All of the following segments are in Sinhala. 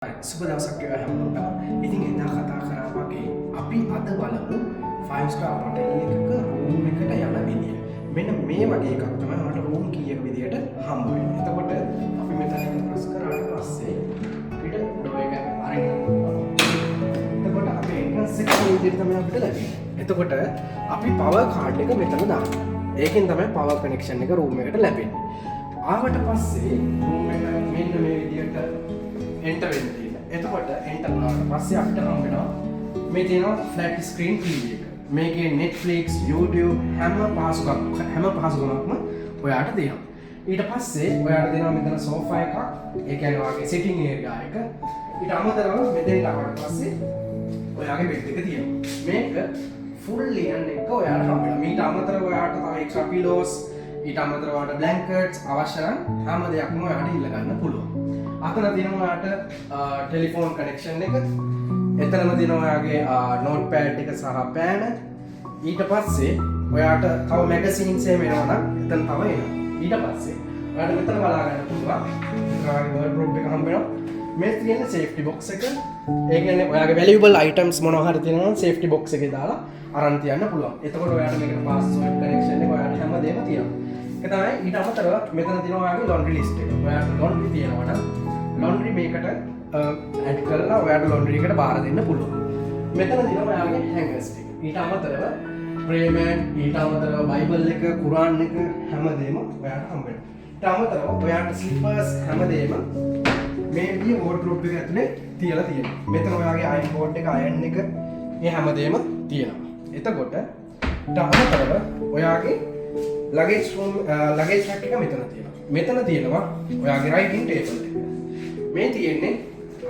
සුබ දවසක් වේවා හැමෝටම. ඉතින් එදා කතා කරා වගේ අපි අද බලමු 5 star hotel එකක room එකට යන විදිය. මෙන්න මේ වගේ එකක් තමයි ඔයාලට room කීයක විදියට හම්බ වෙන්නේ. එතකොට අපි මෙතන ප්‍රස් කරාට පස්සේ අපිට door එක අරින්න පුළුවන්. එතකොට අපේ entrance එක මේ විදියට තමයි අපිට ලැබෙන්නේ. එතකොට අපි power card එක මෙතන දානවා. ඒකෙන් තමයි power connection එක room එකට ලැබෙන්නේ. ආවට පස්සේ room එක මෙන්න මේ විදියට enter වෙන්න තියෙනවා. එතකොට enter වුණාට පස්සේ අපිට හම්බ වෙනවා මේ තියෙනවා flat screen TV එක. මේකේ Netflix, YouTube හැම පහසුකමක්ම ඔයාලට දෙනවා. ඊට පස්සේ ඔයාලට දෙනවා මෙතන sofa එකක්. ඒ කියන්නේ ඔයාගේ sitting area එක. ඊට අමතරව මෙතෙන්ට ආවට පස්සේ ඔයාගේ bed එක තියෙනවා. මේක fully යන එක ඔයාලට හම්බ වෙනවා. ඊට අමතරව ඔයාලට තව extra pillows, ඊට අමතරව ඔයාලට blankets අවශ්‍ය නම් හැම දෙයක්ම ඔයාලට ඉල්ල ගන්න පුළුවන්. අතන තියෙනවා ඔයාලට ටෙලිෆෝන් කනෙක්ෂන් එක. එතනම තියෙනවා ඔයාගේ නෝට්පෑඩ් එක සහ පෑන. ඊට පස්සේ ඔයාලට තව මැගසින්ස් එහෙම එනවා නම් එතන තව එනවා. ඊට පස්සේ ඔයාලට මෙතන බලා ගන්න පුළුවන්. ඔයාගේ වර්ඩ්‍රෝබ් එක හම්බ වෙනවා. මේ තියෙන සේෆ්ටි බොක්ස් එක. ඒ කියන්නේ ඔයාගේ වැලියබල් අයිටම්ස් මොනවා හරි තියෙනවා නම් සේෆ්ටි බොක්ස් එකේ දාලා අරන් තියන්න පුළුවන්. එතකොට ඔයාලට මේකට පාස්වර්ඩ් කනෙක්ෂන් එක ඔයාලට හැමදේම තියෙනවා. ඒක තමයි ඊට අමතරව මෙතන තියෙනවා ඔයාගේ laundry list එක. ඔයාලට laundry තියෙනවා නම් laundry මේකට ඇඩ් කරලා ඔයාලට laundry එකට බාර දෙන්න පුළුවන්. මෙතන තියෙනවා ඔයාගේ hangers ටික. ඊට අමතරව prayer mat, ඊට අමතරව බයිබල් එක, කුරාන් එක හැමදේම ඔයාලට හම්බ වෙනවා. ඊට අමතරව ඔයාලට slippers හැමදේම මේ විදිහේ wardrobe එක ඇතුලේ තියලා තියෙනවා. මෙතන ඔයාගේ iron board එක, iron එක මේ හැමදේම තියෙනවා. එතකොට ඊට අමතරව ඔයාගේ luggage rack එක මෙතන තියෙනවා. මෙතන තියෙනවා ඔයාගේ writing table එක. මේ තියෙන්නේ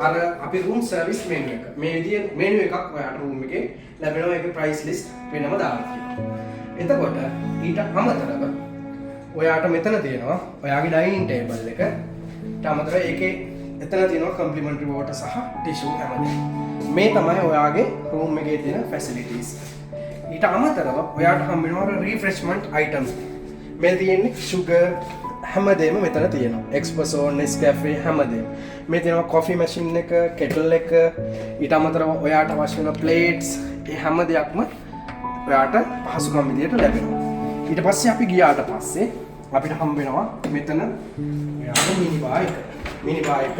අර අපි room service menu එක. මේ විදිහේ menu එකක් ඔයාලට room එකේ ලැබෙනවා. ඒකේ price list වෙනම දාලා තියෙනවා. එතකොට ඊට අමතරව ඔයාලට මෙතන තියෙනවා ඔයාගේ dining table එක. ඊට අමතරව ඒකේ එතන තියෙනවා complimentary water සහ tissue හැමදේම. මේ තමයි ඔයාගේ room එකේ තියෙන facilities. ඊට අමතරව ඔයාලට හම්බ වෙනවා refreshment items. මේ තියෙන්නේ sugar හැමදේම මෙතන තියෙනවා. espresso, Nescafe හැමදේම. මේ තියෙනවා coffee machine එක, kettle එක. ඊට අමතරව ඔයාලට අවශ්‍ය වෙන plates ඒ හැම දෙයක්ම ඔයාලට පහසුකම් විදියට ලැබෙනවා. ඊට පස්සේ අපි ගියාට පස්සේ අපිට හම්බ වෙනවා මෙතන ඔයාලට mini bar එක. mini bar එක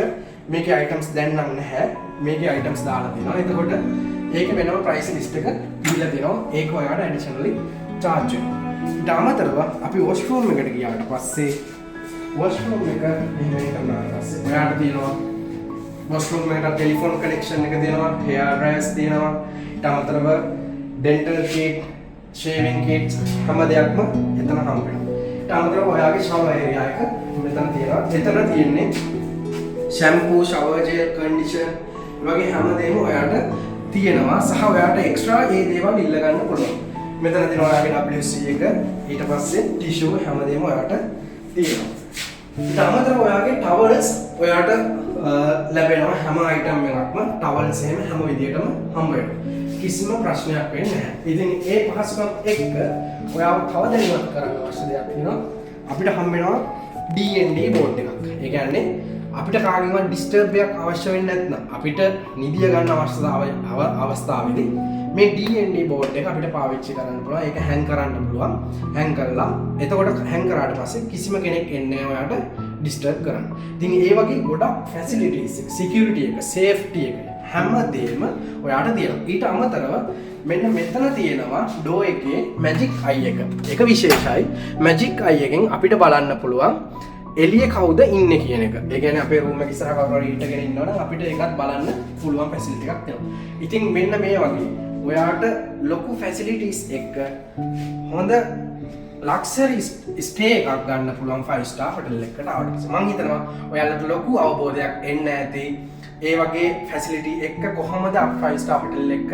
මේකේ items දැන් නම් නැහැ. මේකේ items දාලා දෙනවා. එතකොට ඒකේ වෙනම price list එක දීලා දෙනවා. ඒක ඔයාලට additionally charge වෙනවා. ඊට අමතරව අපි washroom එකට ගියාට පස්සේ washroom එක මෙහෙම කරනාට පස්සේ ඔයාලට තියෙනවා washroom එකට ටෙලිෆෝන් කනෙක්ෂන් එක දෙනවා, hair dryers දෙනවා. ඊට අමතරව dental kit, shaving kits හැම දෙයක්ම එතන හම්බ වෙනවා. ඊට අමතරව ඔයාගේ shower area එක මෙතන තියෙනවා. එතන තියෙන්නේ shampoo, shower gel, conditioner වගේ හැම දෙයක්ම ඔයාලට තියෙනවා. සහ ඔයාලට extra ඒ දේවල් ඉල්ල ගන්න පුළුවන්. මෙතන තියෙනවා ඔයාගේ WC එක, ඊට පස්සේ ටිෂු හැමදේම ඔයාලට තියෙනවා. ඊට අමතරව ඔයාගේ towels ඔයාලට ලැබෙනවා. හැම item එකක්ම towels එහෙම හැම විදියටම හම්බ වෙනවා. කිසිම ප්‍රශ්නයක් වෙන්නේ නැහැ. ඉතින් ඒ පහසුකම් එක්ක ඔයාව තව දැනුවත් කරගන්න අවශ්‍ය දෙයක් තියෙනවා. අපිට හම්බ වෙනවා D&D board එකක්. ඒ කියන්නේ අපිට කාගෙන්වත් disturb එකක් අවශ්‍ය වෙන්නේ නැත්නම් අපිට නිදිය ගන්න අවස්ථාවේදී මේ D&D board එක අපිට පාවිච්චි කරන්න පුළුවන්. ඒක hang කරන්න පුළුවන්. hang කරලා එතකොට hang කරාට පස්සේ කිසිම කෙනෙක් එන්නේ නැහැ ඔයාලට disturb කරන්න. ඉතින් ඒ වගේ ගොඩක් facilities එක, security එක, safety එක හැමදේම ඔයාලට තියෙනවා. ඊට අමතරව මෙන්න මෙතන තියෙනවා door එකේ magic eye එක. ඒක විශේෂයි. magic eye එකෙන් අපිට බලන්න පුළුවන් එළිය කවුද ඉන්නේ කියන එක. ඒ කියන්නේ අපේ room එක ඉස්සරහ කවුරු හරි හිටගෙන ඉන්නවනම් අපිට ඒකත් බලන්න පුළුවන් facility එකක් තියෙනවා. ඉතින් මෙන්න මේ වගේ ඔයාට ලොකු facilities එක්ක හොඳ luxury stay එකක් ගන්න පුළුවන් 5 star hotel එකකට ආවට පස්සේ මම හිතනවා ඔයාලට ලොකු අවබෝධයක් එන්න ඇති. ඒ වගේ facility එක්ක කොහොමද 5 star hotel එක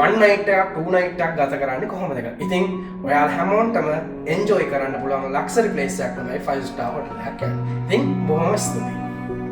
one night එකක් 2 night එකක් ගත කරන්නේ කොහොමද කියලා. ඉතින් ඔයාලා හැමෝටම enjoy කරන්න පුළුවන් luxury place එකක් තමයි 5 star hotel එකක් කියන්නේ. ඉතින් බොහොම ස්තුතියි.